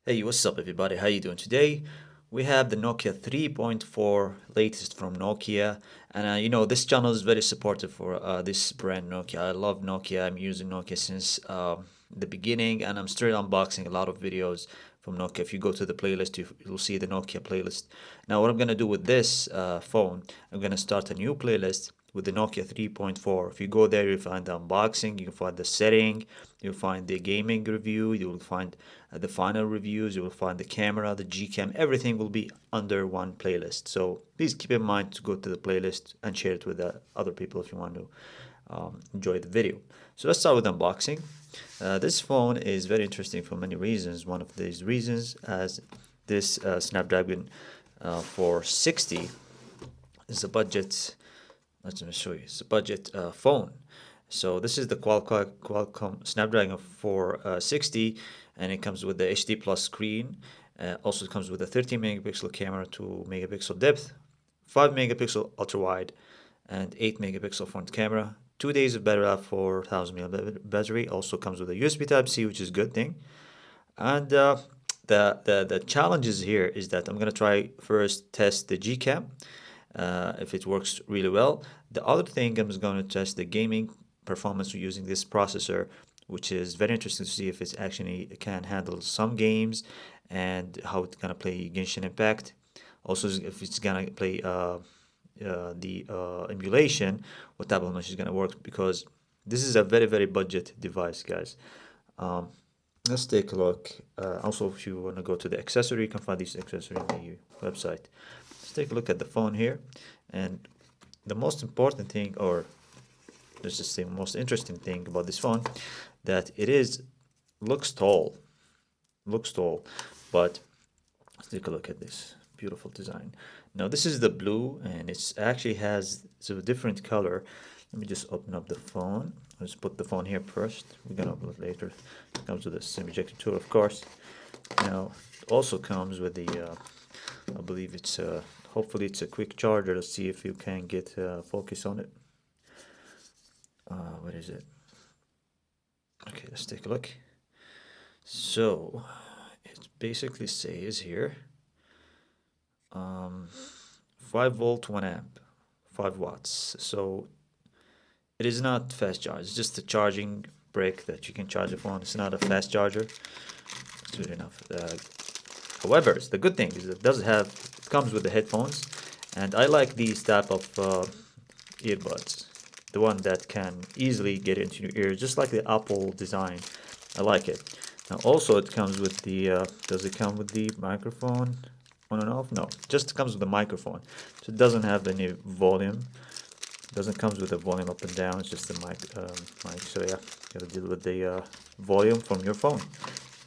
Hey, what's up everybody? How you doing today? We have the Nokia 3.4 latest from Nokia, and this channel is very supportive for this brand Nokia. I love Nokia. I'm using Nokia since the beginning, and I'm still unboxing a lot of videos from Nokia. If you go to the playlist, you'll see the Nokia playlist. Now, what I'm gonna do with this phone, I'm gonna start a new playlist with the Nokia 3.4. If you go there, you'll find the unboxing, you can find the setting, you'll find the gaming review, you will find the final reviews, you will find the camera, the Gcam, everything will be under one playlist. So please keep in mind to go to the playlist and share it with other people if you want to enjoy the video. So let's start with unboxing. This phone is very interesting for many reasons. One of these reasons as this Snapdragon 460 is a budget. Let me show you. It's a budget phone. So this is the Qualcomm Snapdragon 460, and it comes with the HD Plus screen. Also, it comes with a 13 megapixel camera, 2 megapixel depth, 5 megapixel ultra wide, and 8 megapixel front camera. 2 days of battery life, 4,000 mAh battery. Also comes with a USB Type C, which is a good thing. And the challenges here is that I'm gonna try first test the Gcam. If it works really well. The other thing I'm going to test the gaming performance using this processor, which is very interesting to see if it's actually can handle some games and how it's gonna play Genshin Impact. Also, if it's gonna play the emulation, what type of mesh is gonna work, because this is a very budget device, guys. Let's take a look. Also, if you want to go to the accessory, you can find these accessories on the website. Let's take a look at the phone here, and the most important thing, or let's just say most interesting thing about this phone, that it looks tall, but let's take a look at this beautiful design. Now this is the blue, and it's actually has a different color. Let me just open up the phone. Let's put the phone here first. We're gonna upload later. It comes with a semi-ejector tool, of course. Now it also comes with the I believe it's hopefully it's a quick charger. Let's see if you can get focus on it. What is it? Okay, let's take a look. So it basically says here 5 volt 1 amp, 5 watts. So it is not fast charge. It's just a charging brick that you can charge the phone. It's not a fast charger. It's good enough. However, the good thing is it comes with the headphones, and I like these type of earbuds, the one that can easily get into your ear, just like the Apple design. I like it. Now also it comes with the does it come with the microphone on and off? No, just comes with the microphone. So it doesn't have any volume. It doesn't comes with the volume up and down. It's just the mic. So yeah, gotta deal with the volume from your phone.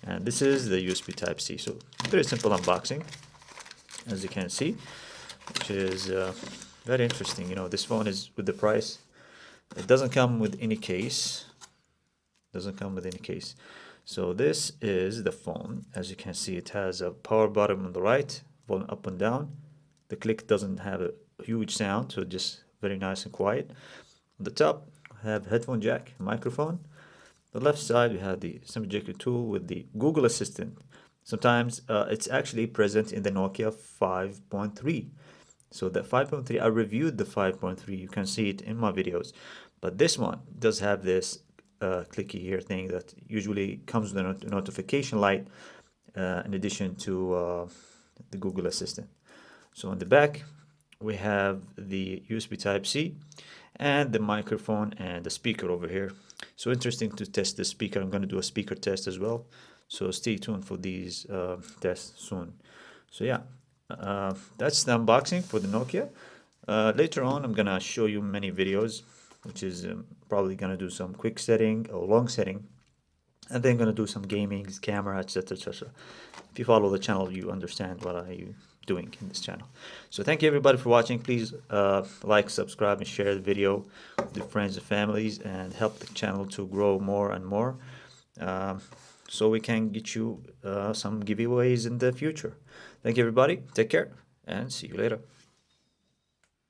And this is the USB Type C. So very simple unboxing, as you can see, which is very interesting. This phone is with the price. It doesn't come with any case. So this is the phone. As you can see, it has a power button on the right, volume up and down. The click doesn't have a huge sound, so just very nice and quiet. On the top, we have headphone jack, microphone. The left side, we have the semi-ejector tool with the Google Assistant. Sometimes it's actually present in the Nokia 5.3. So the 5.3, I reviewed the 5.3. You can see it in my videos. But this one does have this clicky here thing that usually comes with a notification light in addition to the Google Assistant. So on the back, we have the USB Type-C and the microphone and the speaker over here. So interesting to test the speaker. I'm going to do a speaker test as well. So stay tuned for these tests soon. So yeah, that's the unboxing for the Nokia. Later on, I'm going to show you many videos, which is probably going to do some quick setting or long setting. And then going to do some gaming, camera, etc. If you follow the channel, you understand what I'm doing in this channel. So thank you everybody for watching. Please like, subscribe, and share the video with your friends and families, and help the channel to grow more and more, so we can get you some giveaways in the future. Thank you everybody. Take care and see you later.